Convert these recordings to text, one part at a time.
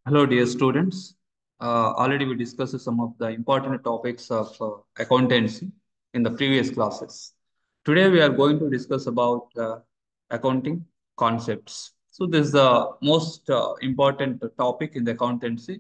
Hello, dear students. Already we discussed some of the important topics of accountancy in the previous classes. Today we are going to discuss about accounting concepts. So this is the most important topic in the accountancy,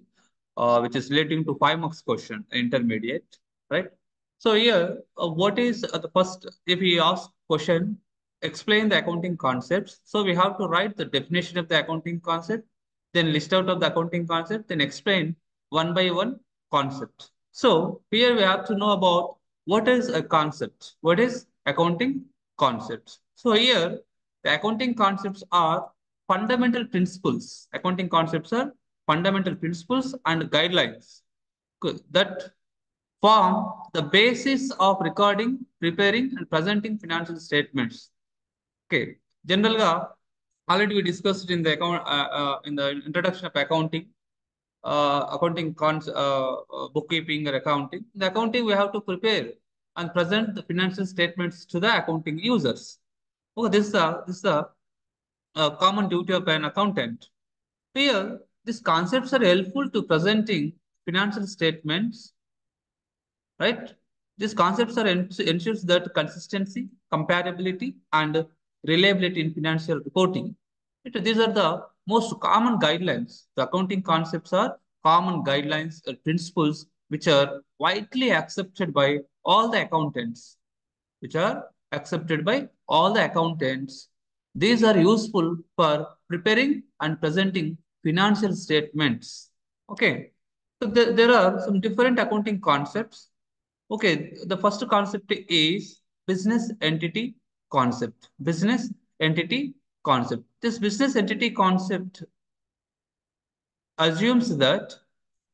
which is relating to 5 marks question, intermediate, right? So here, what is the first? If we ask question, explain the accounting concepts. So we have to write the definition of the accounting concept, then list out of the accounting concept, then explain one by one concept. So here we have to know about what is a concept, what is accounting concepts. So here the accounting concepts are fundamental principles. Accounting concepts are fundamental principles and guidelines that form the basis of recording, preparing, and presenting financial statements. Okay, general already we discussed in the introduction of accounting, bookkeeping or accounting. In the accounting, we have to prepare and present the financial statements to the accounting users. Okay, this is the common duty of an accountant. Here, these concepts are helpful to presenting financial statements, right? These concepts are ensures that consistency, comparability, and reliability in financial reporting. These are the most common guidelines. The accounting concepts are common guidelines or principles which are widely accepted by all the accountants, which are accepted by all the accountants. These are useful for preparing and presenting financial statements. Okay. So there are some different accounting concepts. Okay, the first concept is business entity concept. Business entity concept. This business entity concept assumes that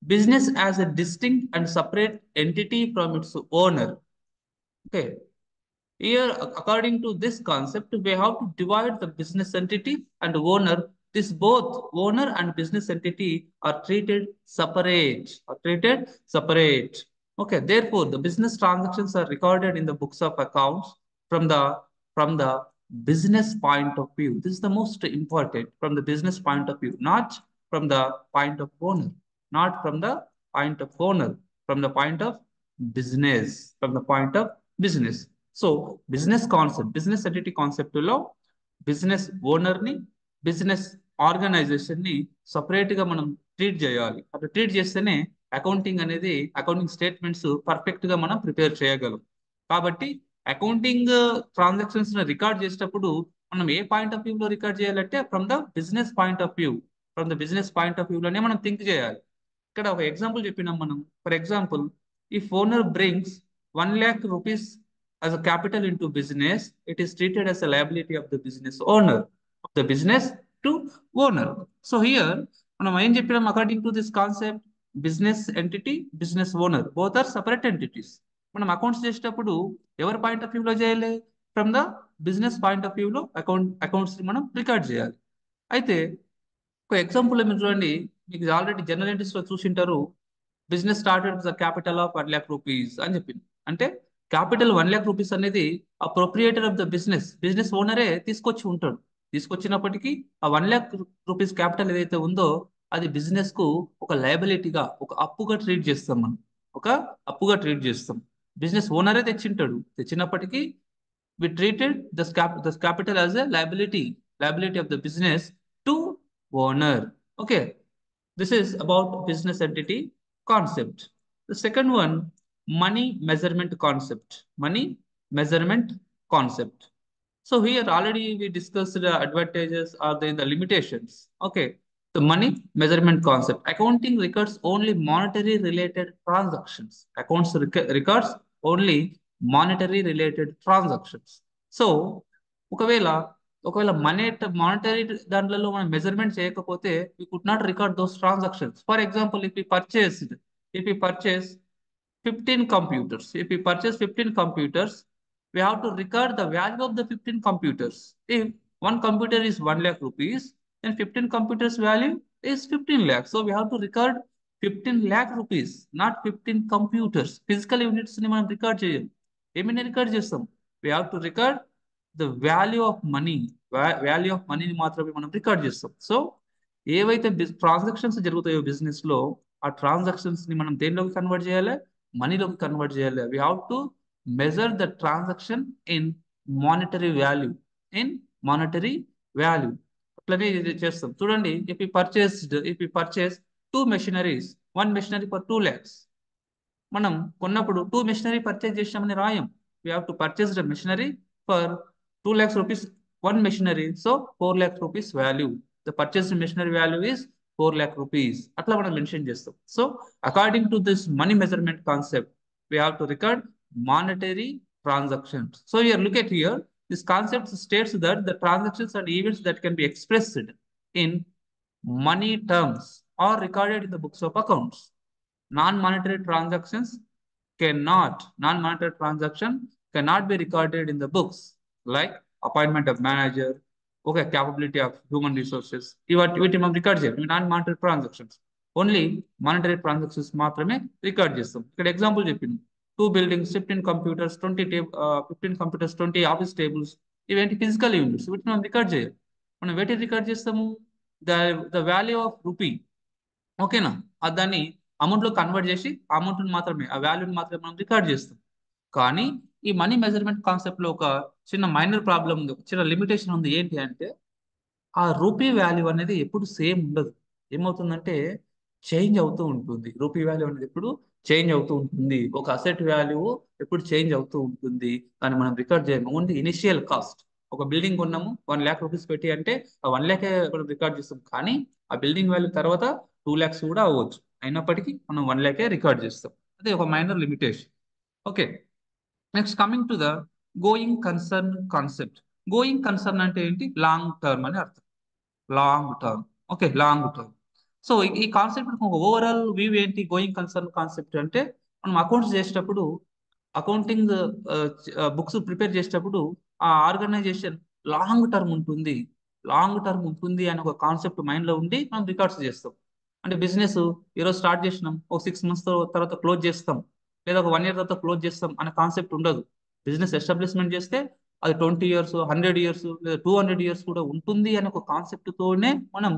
business as a distinct and separate entity from its owner. Okay, here, according to this concept, we have to divide the business entity and owner. This both owner and business entity are treated separate. Okay, therefore, the business transactions are recorded in the books of accounts from the business point of view. This is the most important from the business point of view, not from the point of owner, not from the point of owner, from the point of business, from the point of business. So business entity concept లో business owner ని business organisation ని separate గా మనం treat చేయాలి. అట్లా treat చేస్తేనే accounting statements perfect గా మనం ప్రిపేర్ చేయగలం. కాబట్టి అకౌంటింగ్ ట్రాన్సాక్షన్స్ ని రికార్డ్ చేసేటప్పుడు మనం ఏ పాయింట్ ఆఫ్ వ్యూ లో రికార్డ్ చేయాలంటే from the business point of view, from the business point of view లోనే మనం థింక్ చేయాలి. ఇక్కడ ఒక ఎగ్జాంపుల్ చెప్పినాం మనం. For example, if owner brings 1 lakh rupees as a capital into business, it is treated as a liability of the business owner, of the business to owner. So here, మనం ఏం చెప్పినాం according to this concept, business entity, business owner both are separate entities. మనం accounts చేసేటప్పుడు ఎవరి point of వ్యూలో చేయాలి? From the business point of వ్యూలో accounts మనం రికార్డ్ చేయాలి. అయితే ఒక ఎగ్జాంపుల్ మీరు చూడండి, మీకు ఆల్రెడీ జనరల్ ఎంట్రీస్ లో చూసింటారు. Business started the capital of 1 lakh rupees అని చెప్పింది. అంటే క్యాపిటల్ 1 lakh rupees అనేది ఆ ప్రొప్రియేటర్ ఆఫ్ ద బిజినెస్ ఓనరే తీసుకొచ్చి ఉంటాడు. తీసుకొచ్చినప్పటికీ ఆ 1 lakh rupees క్యాపిటల్ ఏదైతే ఉందో అది బిజినెస్ కు ఒక లయబిలిటీగా, ఒక అప్పుగా ట్రీట్ చేస్తాం మనం. ఒక అప్పుగా ట్రీట్ చేస్తాం. Business ఓనరే తెచ్చింటాడు. తెచ్చినప్పటికీ we treated the capital as a liability of the business to owner. Okay, this is about business entity concept. The second one, money measurement concept. Money measurement concept. So here already we discussed the advantages or the limitations. Okay, the money measurement concept. Accounting records only monetary related transactions. Accounts records only monetary related transactions. So ఒకవేళ ఒకవేళ monetary దాంట్లో మనం measurement చేయకపోతే we could not record those transactions. For example, if we purchase 15 computers, if we purchase 15 computers, we have to record the value of the 15 computers. If one computer is 1 lakh rupees, then 15 computers value is 15 lakhs. So we have to record 15 lakh rupees, not 15 computers. Physical units ని మనం record చేయం. ఏమైనా record చేస్తాం? We have to record the value of money. Value of మనీని మాత్రమే మనం record చేస్తాం. So ఏవైతే ట్రాన్సాక్షన్స్ జరుగుతాయో బిజినెస్ లో, ఆ ట్రాన్సాక్షన్స్ ని మనం దేనిలోకి కన్వర్ట్ చేయాలి? మనీలోకి కన్వర్ట్ చేయాలి. We have to measure the transaction in monetary value, in monetary value. అట్లనే ఇది చేస్తాం. చూడండి, if you purchase two machineries, one machinery for 2 lakhs, మనం కొన్నప్పుడు టూ మెషినరీ పర్చేజ్ చేసామని రాయం. We have to purchase the machinery for 2 lakhs rupees, one machinery, so 4 lakhs rupees value. The purchase machinery value is 4 lakh rupees. అట్లా మనం mention చేస్తాం. So according to this money measurement concept, we have to record monetary transactions. So here, look at here. This concept states that the transactions and events that can be expressed in money terms are recorded in the books of accounts. Non-monetary transactions non-monetary transaction cannot be recorded in the books, like appointment of manager, okay, capability of human resources. వీటి మనం record చేయాలి. Non monetary transactions, only monetary transactions మాత్రమే record చేస్తాం. ఇక్కడ example చెప్పింది, 2 buildings, 15 computers, 15 computers, 20 office tables. ఇవేంటి? Physical units. వీటిని మనం రికార్డ్ చేయాలి. మనం వేటి రికార్డ్ చేస్తాము? The the value of rupee, ఓకేనా? దాన్ని అమౌంట్ లో కన్వర్ట్ చేసి అమౌంట్ మాత్రమే, ఆ వాల్యూని మాత్రమే మనం రికార్డ్ చేస్తాం. కానీ ఈ మనీ మెజర్మెంట్ కాన్సెప్ట్ లో ఒక చిన్న మైనర్ ప్రాబ్లం ఉంది, ఒక చిన్న లిమిటేషన్ ఉంది. ఏంటి అంటే, ఆ రూపీ వాల్యూ అనేది ఎప్పుడు సేమ్ ఉండదు. ఏమవుతుందంటే, చేంజ్ అవుతూ ఉంటుంది. రూపీ వాల్యూ అనేది ఎప్పుడు చేంజ్ అవుతూ ఉంటుంది. ఒక అసెట్ వాల్యూ ఎప్పుడు చేంజ్ అవుతూ ఉంటుంది. కానీ మనం రికార్డ్ చేయము. ఓన్లీ ఇనిషియల్ కాస్ట్, ఒక బిల్డింగ్ కొన్నాము 1 lakh rupees పెట్టి అంటే ఆ 1 lakh మనం రికార్డ్ చేస్తాం. కానీ ఆ బిల్డింగ్ వాల్యూ తర్వాత 2 lakhs కూడా అవ్వచ్చు. అయినప్పటికీ మనం 1 lakh రికార్డ్ చేస్తాం. అదే ఒక minor limitation. Okay, next coming to the going concern concept. Going concern అంటే ఏంటి? లాంగ్ టర్మ్ అని అర్థం. Long term, okay, long term. So ఈ కాన్సెప్ట్ ఒక ఓవరాల్ వ్యూ ఏంటి? గోయింగ్ కన్సర్న్ కాన్సెప్ట్ అంటే, మనం అకౌంట్స్ చేసేటప్పుడు, అకౌంటింగ్ బుక్స్ ప్రిపేర్ చేసేటప్పుడు ఆ ఆర్గనైజేషన్ లాంగ్ టర్మ్ ఉంటుంది, లాంగ్ టర్మ్ ఉంటుంది అని ఒక కాన్సెప్ట్ మైండ్ లో ఉండి మనం రికార్డ్స్ చేస్తాం. అంటే బిజినెస్ ఈరోజు స్టార్ట్ చేసినాం, ఒక 6 months తర్వాత క్లోజ్ చేస్తాం, లేదా ఒక 1 year తర్వాత క్లోజ్ చేస్తాం అనే కాన్సెప్ట్ ఉండదు. బిజినెస్ ఎస్టాబ్లిష్మెంట్ చేస్తే అది 20 years, 100 years, లేదా 200 years కూడా ఉంటుంది అనే ఒక కాన్సెప్ట్ తోనే మనం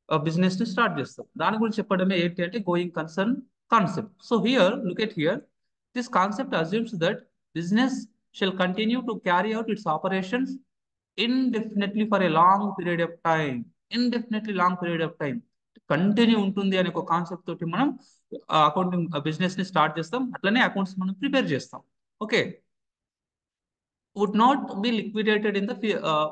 బిజినెస్ ని స్టార్ట్ చేస్తాం. దాని గురించి చెప్పడమే ఏంటి అంటే going concern concept. So here, look at here, this concept assumes that business shall continue to carry out its operations indefinitely for a long period of time. Indefinitely long period of time continue ఉంటుంది అనే ఒక concept తోటి మనం accounting business ని start చేస్తాం. అట్లనే accounts మనం prepare చేస్తాం. Okay, would not be liquidated in the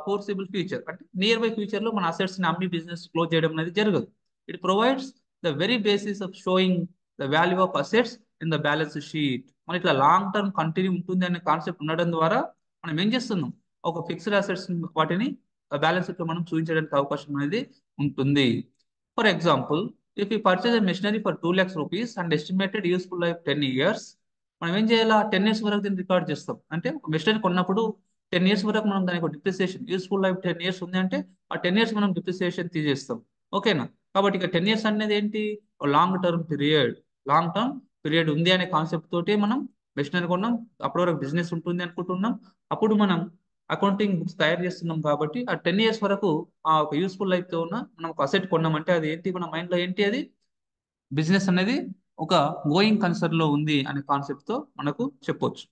foreseeable future. అంటే నియర్ బై ఫ్యూచర్ లో మన అసెట్స్ ని అమ్మి బిజినెస్ క్లోజ్ చేయడం అనేది జరగదు. It provides the very basis of showing the value of assets in the balance sheet. మన ఇట్లా లాంగ్ టర్మ్ కంటిన్యూ ఉంటుంది అనే కాన్సెప్ట్ ఉండడం ద్వారా మనం ఏం చేస్తున్నాం? ఒక ఫిక్స్డ్ అసెట్స్ వాటిని బ్యాలెన్స్ షీట్ లో మనం చూపించడానికి అవకాశం అనేది ఉంటుంది. For example, if you purchase machinery for 2 lakhs rupees and estimated useful life 10 years, మనం ఏం చేయాలి? 10 years వరకు దీన్ని రికార్డ్ చేస్తాం. అంటే మెషినరీ కొన్నప్పుడు 10 years వరకు మనం దానికి డిప్రిసియేషన్, యూస్ఫుల్ లైఫ్ 10 years ఉంది అంటే ఆ 10 years మనం డిప్రిసియేషన్ తీసేస్తాం. ఓకేనా? కాబట్టి ఇక 10 years అనేది ఏంటి? Long term period. Long term period ఉంది అనే కాన్సెప్ట్ తోటి మనం మెషినరీ కొన్నాం, అప్పటి వరకు బిజినెస్ ఉంటుంది అనుకుంటున్నాం. అప్పుడు మనం అకౌంటింగ్ బుక్స్ తయారు చేస్తున్నాం. కాబట్టి ఆ 10 years వరకు ఆ ఒక యూస్ఫుల్ లైఫ్ తో ఉన్న మనం ఒక అసెట్ కొన్నామంటే అది ఏంటి? మన మైండ్ లో ఏంటి? అది బిజినెస్ అనేది ఒక గోయింగ్ కన్సర్న్ లో ఉంది అనే కాన్సెప్ట్ తో మనకు చెప్పొచ్చు.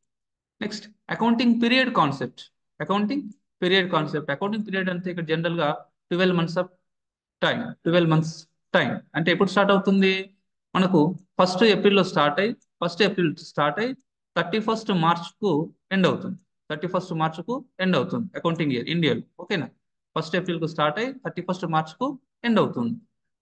Next, accounting period concept. Accounting period concept. Accounting period అంటే ఇక్కడ జనరల్ గా 12 months of time. 12 months time అంటే ఎప్పుడు స్టార్ట్ అవుతుంది? మనకు 1st April స్టార్ట్ అయ్యి 1st April స్టార్ట్ అయ్యి 31st March కు ఎండ్ అవుతుంది. 31st March కు ఎండ్ అవుతుంది అకౌంటింగ్ ఇయర్ ఇండియాలో. ఓకేనా? 1st April కు స్టార్ట్ అయ్యి 31st March కు ఎండ్ అవుతుంది.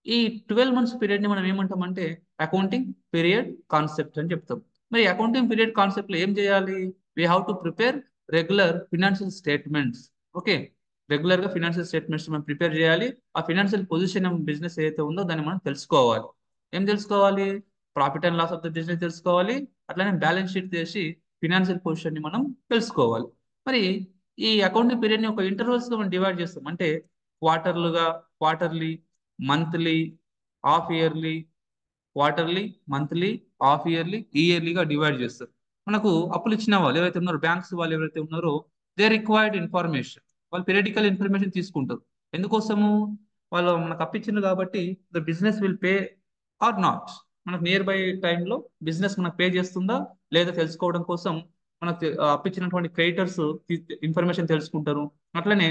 ఈ 12 months పీరియడ్ ని మనం ఏమంటామంటే అకౌంటింగ్ పీరియడ్ కాన్సెప్ట్ అని చెప్తాం. మరి అకౌంటింగ్ పీరియడ్ కాన్సెప్ట్ లో ఏం చేయాలి? We have to prepare regular financial statements. Okay, regular గా ఫినాన్షియల్ స్టేట్మెంట్స్ మనం ప్రిపేర్ చేయాలి. ఆ ఫినాన్షియల్ పొజిషన్ బిజినెస్ ఏదైతే ఉందో దాన్ని మనం తెలుసుకోవాలి. ఏం తెలుసుకోవాలి? Profit and loss of the business తెలుసుకోవాలి. అట్లానే బ్యాలెన్స్ షీట్ చేసి ఫినాన్షియల్ పొజిషన్ ని మనం తెలుసుకోవాలి. మరి ఈ అకౌంటింగ్ పీరియడ్ ని ఒక ఇంటర్వల్స్ లో మనం డివైడ్ చేస్తాం. అంటే క్వార్టర్లుగా, quarterly, monthly, half yearly, quarterly, monthly, half yearly, ఇయర్లీగా డివైడ్ చేస్తారు. మనకు అప్పులు ఇచ్చిన వాళ్ళు ఎవరైతే ఉన్నారో, బ్యాంక్స్ వాళ్ళు ఎవరైతే ఉన్నారో, దే రిక్వైర్డ్ ఇన్ఫర్మేషన్. వాళ్ళు పీరియడికల్ ఇన్ఫర్మేషన్ తీసుకుంటారు. ఎందుకోసము? వాళ్ళు మనకు అప్పించింది కాబట్టి the business will pay or not. మనకు నియర్ బై టైంలో బిజినెస్ మనకు పే చేస్తుందా లేదా తెలుసుకోవడం కోసం మనకు అప్పించినటువంటి క్రెడిటర్స్ ఇన్ఫర్మేషన్ తెలుసుకుంటారు. అట్లనే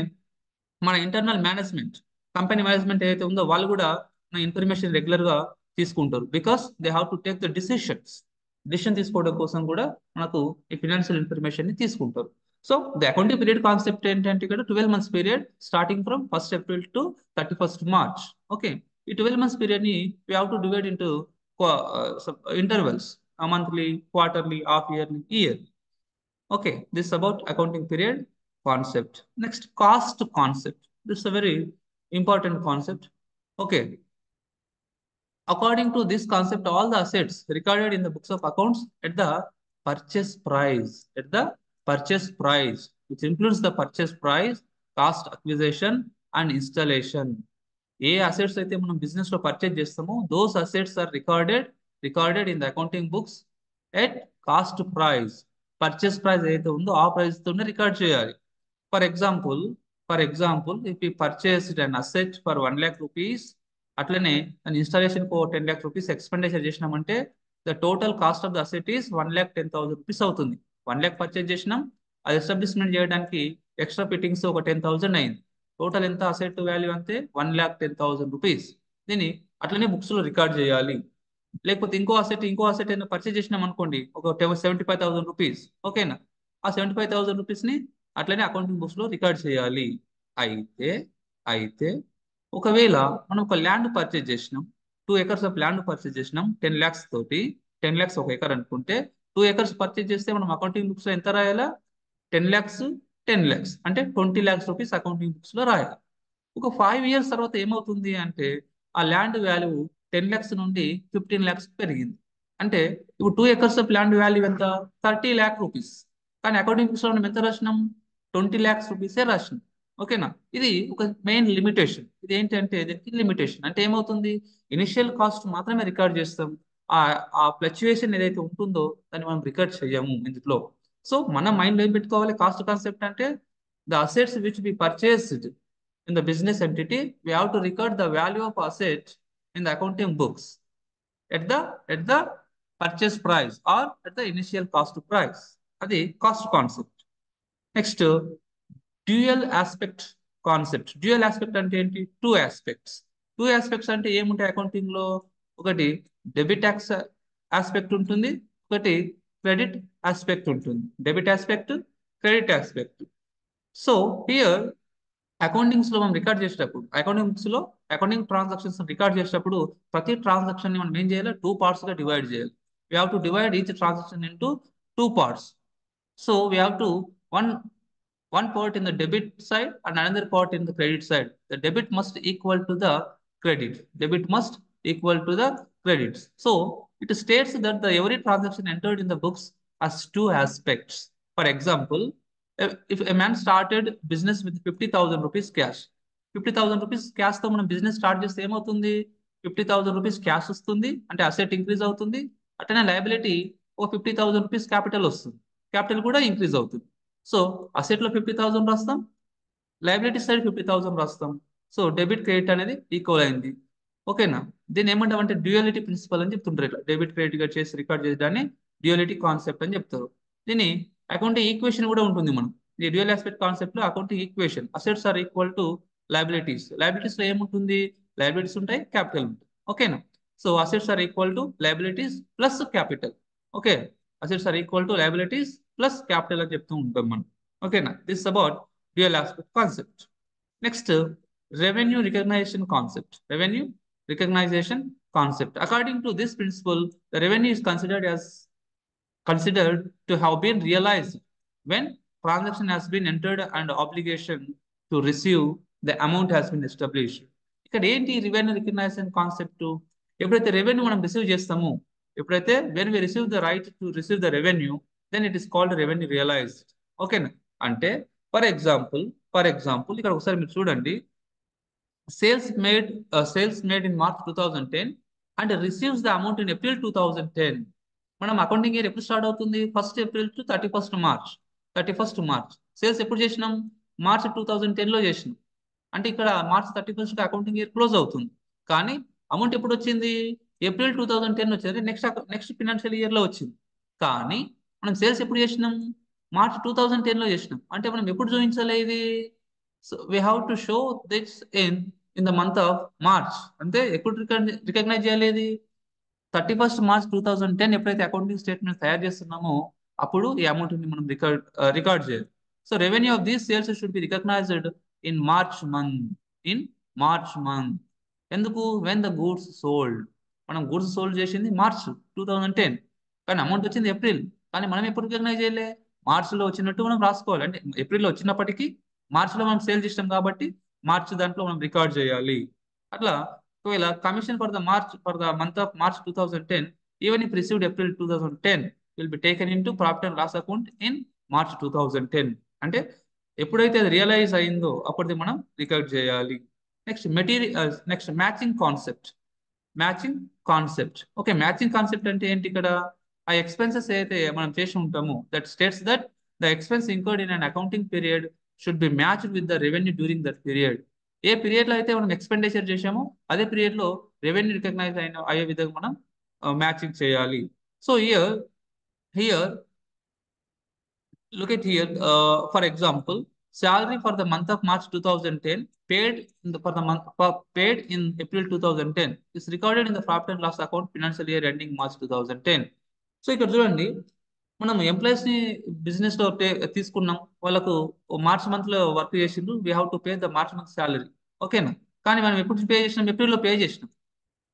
మన ఇంటర్నల్ మేనేజ్మెంట్, కంపెనీ మేనేజ్మెంట్ ఏదైతే ఉందో వాళ్ళు కూడా మన ఇన్ఫర్మేషన్ రెగ్యులర్ గా తీసుకుంటారు. Because they have to take the decision తీసుకోవడం కోసం కూడా మనకు ఈ ఫినాన్షియల్ ఇన్ఫర్మేషన్ ని తీసుకుంటారు. So the accounting period concept ఏంటంటే ఇక్కడ 12 months period starting from 1st April to 31st March. Okay, ఈ 12 months పీరియడ్ ని we have to divide into intervals, monthly, quarterly, half yearly, year. Okay, this is about accounting period concept. Next, cost concept. This is a very important concept. Okay, according to this concept, all the assets recorded in the books of accounts at the purchase price, which includes the purchase price, cost acquisition and installation. ఏ assets అయితే మనం business లో purchase చేస్తామో those assets are recorded in the accounting books at cost price. Purchase price ఏదైతే ఉందో ఆ price తోనే record చేయాలి. For example if you purchased an asset for 1 lakh rupees, అట్లనే దాని ఇన్స్టాలేషన్ కు 10 lakh రూపీస్ ఎక్స్పెండిచర్ చేసినామంటే the total cost of the asset is 1,10,000 rupees అవుతుంది. 1 lakh పర్చేజ్ చేసినాం, అది ఎస్టాబ్లిష్మెంట్ చేయడానికి ఎక్స్ట్రా ఫిట్టింగ్స్ ఒక 10,000 అయింది. టోటల్ ఎంత అసెట్ వాల్యూ అంటే 1,10,000 రూపీస్. దీన్ని అట్లనే బుక్స్ లో రికార్డ్ చేయాలి. లేకపోతే ఇంకో అసెట్ అయినా పర్చేజ్ చేసినాం అనుకోండి ఒక 75,000 రూపీస్. ఓకేనా, ఆ 75,000 రూపీస్ ని అట్లనే అకౌంటింగ్ బుక్స్ లో రికార్డ్ చేయాలి. అయితే అయితే ఒకవేళ మనం ఒక ల్యాండ్ పర్చేజ్ చేసినాం, 2 acres ఆఫ్ ల్యాండ్ పర్చేజ్ చేసినాం 10 lakhs తోటి. 10 lakhs ఒక ఎకర్ అనుకుంటే 2 acres పర్చేజ్ చేస్తే మనం అకౌంటింగ్ బుక్స్ లో ఎంత రాయాలా? 10 lakhs, 10 lakhs అంటే 20 lakhs రూపీస్ అకౌంటింగ్ బుక్స్ లో రాయాలి. ఒక 5 years తర్వాత ఏమవుతుంది అంటే ఆ ల్యాండ్ వాల్యూ 10 lakhs నుండి 15 lakhs పెరిగింది. అంటే ఇప్పుడు 2 acres ఆఫ్ ల్యాండ్ వాల్యూ ఎంత? 30 lakh రూపీస్. కానీ అకౌంటింగ్ బుక్స్ లో మనం ఎంత రాసినాం? 20 lakhs రూపీసే రాసినాం. ఓకేనా, ఇది ఒక మెయిన్ లిమిటేషన్. ఇది ఏంటంటే దీనికి లిమిటేషన్ అంటే ఏమవుతుంది, ఇనిషియల్ కాస్ట్ మాత్రమే రికార్డ్ చేస్తాం. ఆ ఆ ఫ్లక్చుయేషన్ ఏదైతే ఉంటుందో దాన్ని మనం రికార్డ్ చేయము ఇందులో. సో మన మైండ్ ఏం పెట్టుకోవాలి, కాస్ట్ కాన్సెప్ట్ అంటే the assets which be purchased in the business entity, we have to record the value of asset in the accounting books at the purchase price or at the initial cost price. అది cost concept. Next, dual aspect concept. Dual aspect అంటే ఏంటి? Two aspects అంటే ఏముంటాయి accounting లో? ఒకటి debit aspect ఉంటుంది, ఒకటి credit aspect ఉంటుంది. Debit aspect, credit aspect. So here accountings లో మనం రికార్డ్ చేసేటప్పుడు అకౌంటింగ్ ట్రాన్సాక్షన్స్ రికార్డ్ చేసేటప్పుడు ప్రతి ట్రాన్సాక్షన్ ని మనం ఏం చేయాలి? 2 parts గా డివైడ్ చేయాలి. We have to divide each transaction into 2 parts. So we have to one part in the debit side and another part in the credit side. The debit must equal to the credits. So it states that the every transaction entered in the books has 2 aspects. For example, if a man started business with 50,000 rupees cash, 50,000 rupees cash తో మనం business start చేస్తే ఏమవుతుంది? 50,000 rupees cash వస్తుంది అంటే asset increase అవుతుంది. అట్లనే liability ఒక 50,000 rupees capital వస్తుంది, క్యాపిటల్ కూడా ఇంక్రీజ్ అవుతుంది. సో అసెట్ లో 50,000 రాస్తాం, లయబిలిటీ సైడ్ 50,000 రాస్తాం. సో డెబిట్ క్రెడిట్ అనేది ఈక్వల్ అయింది. ఓకేనా, దీన్ని ఏమంటామంటే డ్యూయాలిటీ ప్రిన్సిపల్ అని చెప్తుంటారు. ఇట్లా డెబిట్ క్రెడిట్ గా చేసి రికార్డ్ చేయడాన్ని డ్యూయాలిటీ కాన్సెప్ట్ అని చెప్తారు. దీని అకౌంటింగ్ ఈక్వేషన్ కూడా ఉంటుంది. మనం ఈ డ్యూయల్ ఆస్పెక్ట్ కాన్సెప్ట్ లో accounting equation, assets are equal to liabilities. Liabilities లో ఏముంటుంది? లయబిలిటీస్ ఉంటాయి, క్యాపిటల్ ఉంటుంది. ఓకేనా, so assets are equal to liabilities plus capital. Okay, assets are equal to liabilities plus capital అని చెప్తూ ఉంటాం మనం. ఓకేనా, this about dual aspect concept. Next, revenue recognition concept. According to this principle, the revenue is considered to have been realized when transaction has been entered and obligation to receive the amount has been established. ఇక్కడ ఏంటి revenue recognition concept? ఎప్పుడైతే revenue మనం receive చేస్తామో, when we receive the right to receive the revenue, then it is called revenue realized. ఓకేనా, అంటే for example ఇక్కడ ఒకసారి మీరు చూడండి, sales made in March 2010 and receives the amount in April 2010. మనం అకౌంటింగ్ ఇయర్ ఎప్పుడు స్టార్ట్ అవుతుంది? 1st April to 31st March. Sales ఎప్పుడు చేసినాం? మార్చ్ 2010 లో చేసినాం. అంటే ఇక్కడ March 31st accounting year close అవుతుంది. కానీ అమౌంట్ ఎప్పుడు వచ్చింది? ఏప్రిల్ 2010 వచ్చింది. నెక్స్ట్ ఫినాన్షియల్ ఇయర్ లో వచ్చింది. కానీ మనం సేల్స్ ఎప్పుడు చేసినాం? మార్చ్ 2010లో చేసినాం. అంటే మనం ఎప్పుడు చూపించాలి ఇది? So we have to show this in the month of March. అంటే ఎప్పుడు రికగ్నైజ్ చేయాలి ఇది? 31st March 2010 ఎప్పుడైతే అకౌంటింగ్ స్టేట్మెంట్ తయారు చేస్తున్నామో అప్పుడు ఈ అమౌంట్ ని మనం రికార్డ్ చేయాలి. So revenue of these sales should be recognised in March month. In March month. ఎందుకు? When the goods sold. మనం గూడ్స్ సోల్డ్ చేసింది మార్చ్ 2010, కానీ అమౌంట్ వచ్చింది ఏప్రిల్. కానీ మనం ఎప్పుడు రికగ్నైజ్ చేయలే? మార్చ్లో వచ్చినట్టు మనం రాసుకోవాలి. అంటే ఏప్రిల్లో వచ్చినప్పటికీ మార్చ్లో మనం సేల్ చేస్తాం కాబట్టి మార్చ్ దాంట్లో మనం రికార్డ్ చేయాలి. అట్లా ఒకవేళ commission for the month of March 2010 even if received April 2010 will be taken into profit and loss account in March 2010. అంటే ఎప్పుడైతే అది రియలైజ్ అయిందో అప్పటిది మనం రికార్డ్ చేయాలి. Next matching concept. Matching concept. Okay, matching concept అంటే ఏంటి? ఇక్కడ ఆ ఎక్స్పెన్సెస్ అయితే మనం చేసి ఉంటామో that states that the expense incurred in an accounting period should be matched with the revenue during that period. A period లో అయితే మనం ఎక్స్పెండిచర్ చేసామో అదే పీరియడ్ లో రెవెన్యూ రికగ్నైజ్ అయ్యే విధంగా మనం మ్యాచింగ్ చేయాలి. So here look at here, for example, salary for the month of March 2010 paid paid in April 2010 is recorded in the profit and loss account financial year ending March 2010. So ఇక్కడ చూడండి, మనం employees ని business లో తీసుకున్నాం. వాళ్ళకు March month లో work చేసిండ్రు. We have to pay the March month salary. ఓకేనా? కానీ మనం ఎప్పుడు పే చేసినాం? ఏప్రిల్లో పే చేసినాం.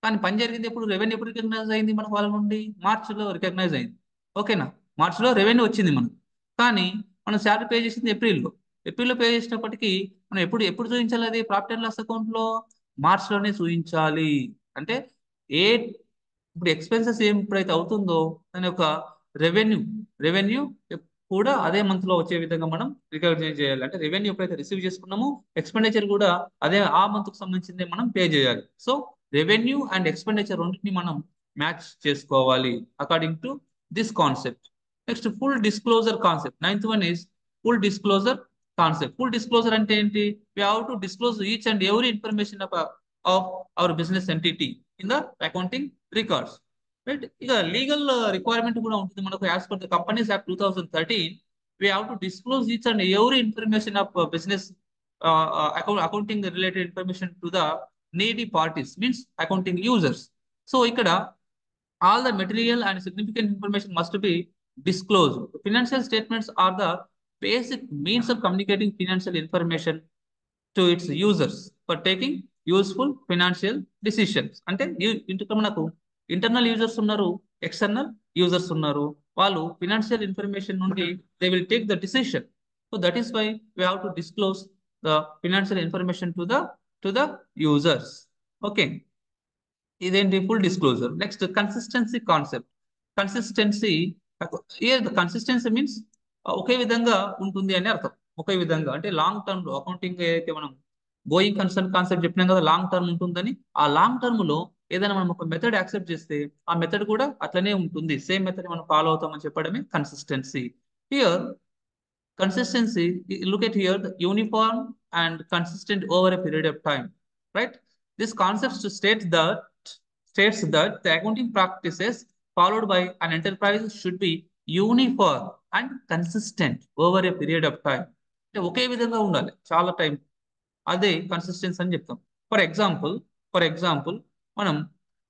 కానీ పని జరిగింది ఎప్పుడు? రెవెన్యూ ఎప్పుడు రికగ్నైజ్ అయింది మనకు వాళ్ళ నుండి? మార్చిలో రికగ్నైజ్ అయింది. ఓకేనా? మార్చిలో రెవెన్యూ వచ్చింది మనకు. కానీ మనం శాలరీ పే చేసింది ఏప్రిల్లో పే చేసినప్పటికీ మనం ఎప్పుడు చూపించాలి అది ప్రాఫిట్ అండ్ లాస్ అకౌంట్ లో? మార్చ్లోనే చూపించాలి. అంటే ఏ ఇప్పుడు ఎక్స్పెన్సెస్ ఎప్పుడైతే అవుతుందో దాని యొక్క రెవెన్యూ రెవెన్యూ కూడా అదే మంత్ లో వచ్చే విధంగా మనం రికగ్నైజ్ చేయాలి. అంటే రెవెన్యూ ఎప్పుడైతే రిసీవ్ చేసుకున్నామో ఎక్స్పెండిచర్ కూడా అదే ఆ మంత్ కు సంబంధించిందే మనం పే చేయాలి. సో రెవెన్యూ అండ్ ఎక్స్పెండిచర్ రెండింటిని మనం మ్యాచ్ చేసుకోవాలి according to this concept. Next full disclosure concept. Ninth one is full disclosure concept. Full disclosure అంటే ఏంటి? We have to disclose each and every information of our business entity in the accounting records. Right? ఇక legal requirement కూడా ఉంటుంది మనకు. As per the companies act 2013 we have to disclose each and every information of business accounting related information to the needy parties, means accounting users. So ikkada all the material and significant information must be disclosed. Financial statements are the basic means of communicating financial information to its users for taking useful financial decisions. అంటే ఇంటికి మనకు internal users ఉన్నారు, external users ఉన్నారు. వాళ్ళు financial information నుండి they will take the decision. So that is why we have to disclose the financial information to the users. Okay, ఇదేంటి? Full disclosure. Next consistency concept. Consistency consistency means ఒకే విధంగా ఉంటుంది అని అర్థం. ఒకే విధంగా అంటే లాంగ్ టర్మ్ లో అకౌంటింగ్ అయితే మనం గోయింగ్ కన్సర్న్ కాన్సెప్ట్ చెప్పినాం కదా, లాంగ్ టర్మ్ ఉంటుందని. ఆ లాంగ్ టర్మ్ లో ఏదైనా మనం ఒక మెథడ్ యాక్సెప్ట్ చేస్తే ఆ మెథడ్ కూడా అట్లనే ఉంటుంది. సేమ్ మెథడ్ మనం ఫాలో అవుతామని చెప్పడమే consistency. Here consistency, look at here, the uniform and consistent over a period of time, right? This concept states that the accounting practices followed by an enterprise should be uniform and consistent over a period of time. అంటే ఒకే విధంగా ఉండాలి చాలా time. అదే consistency అని చెప్తాం. For example మనం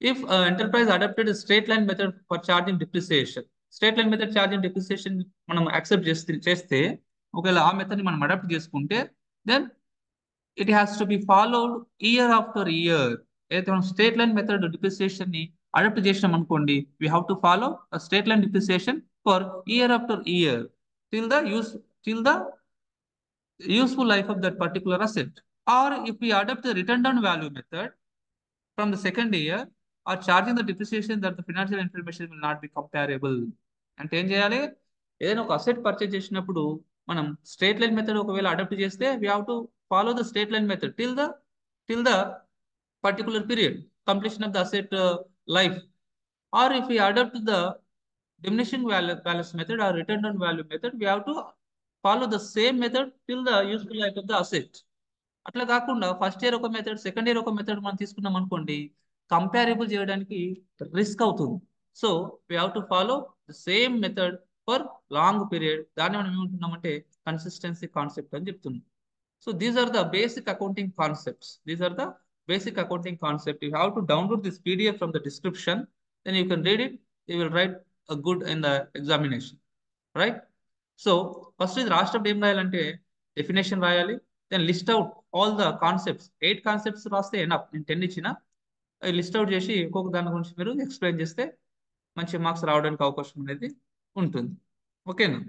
if enterprise adopted straight line method for charging depreciation. Straight line method charging depreciation మనం accept చేస్తే ఒకవేళ ఆ మెథడ్ ని మనం అడాప్ట్ చేసుకుంటే then it has to be followed year after year. అయితే మనం స్ట్రేట్ లైన్ మెథడ్ డిప్రిసియేషన్ ని అడాప్ట్ చేసినాం అనుకోండి, we have to follow straight line depreciation for year after year till the useful life of that particular asset. Or if we adopt the written down value method from the second year or charging the depreciation, that the financial information will not be comparable. అంటే ఏం చేయాలి? ఏదైనా ఒక asset purchase చేసినప్పుడు మనం straight line method ఒకవేళ adapt చేస్తే we have to follow the straight line method till the particular period completion of the asset life. Or if we adopt the diminishing balance method or return down value method, we have to follow the same method till the useful life of the asset. అట్లా కాకుండా first year ఒక method, second year ఒక method మనం తీసుకున్నాం అనుకోండి, కంపారిబుల్ చేయడానికి risk అవుతుంది. So we have to follow the same method for long period. దాన్ని మనం ఏమంటున్నామంటే కన్సిస్టెన్సీ కాన్సెప్ట్ అని చెప్తున్నాం. So these are the basic accounting concepts. These are the basic accounting concept. You have to download this PDF from the description. Then you can read it. You will write a good in the examination, right? So first is రాష్ట్రం ఏం రాయాలంటే definition రాయాలి. Then list out all the concepts. 8 concepts రాస్తే enough. నేను 10 ఇచ్చిన. List out చేసి ఇంకొక దాని గురించి మీరు ఎక్స్ప్లెయిన్ చేస్తే మంచి మార్క్స్ రావడానికి అవకాశం అనేది ఉంటుంది. ఓకేనా?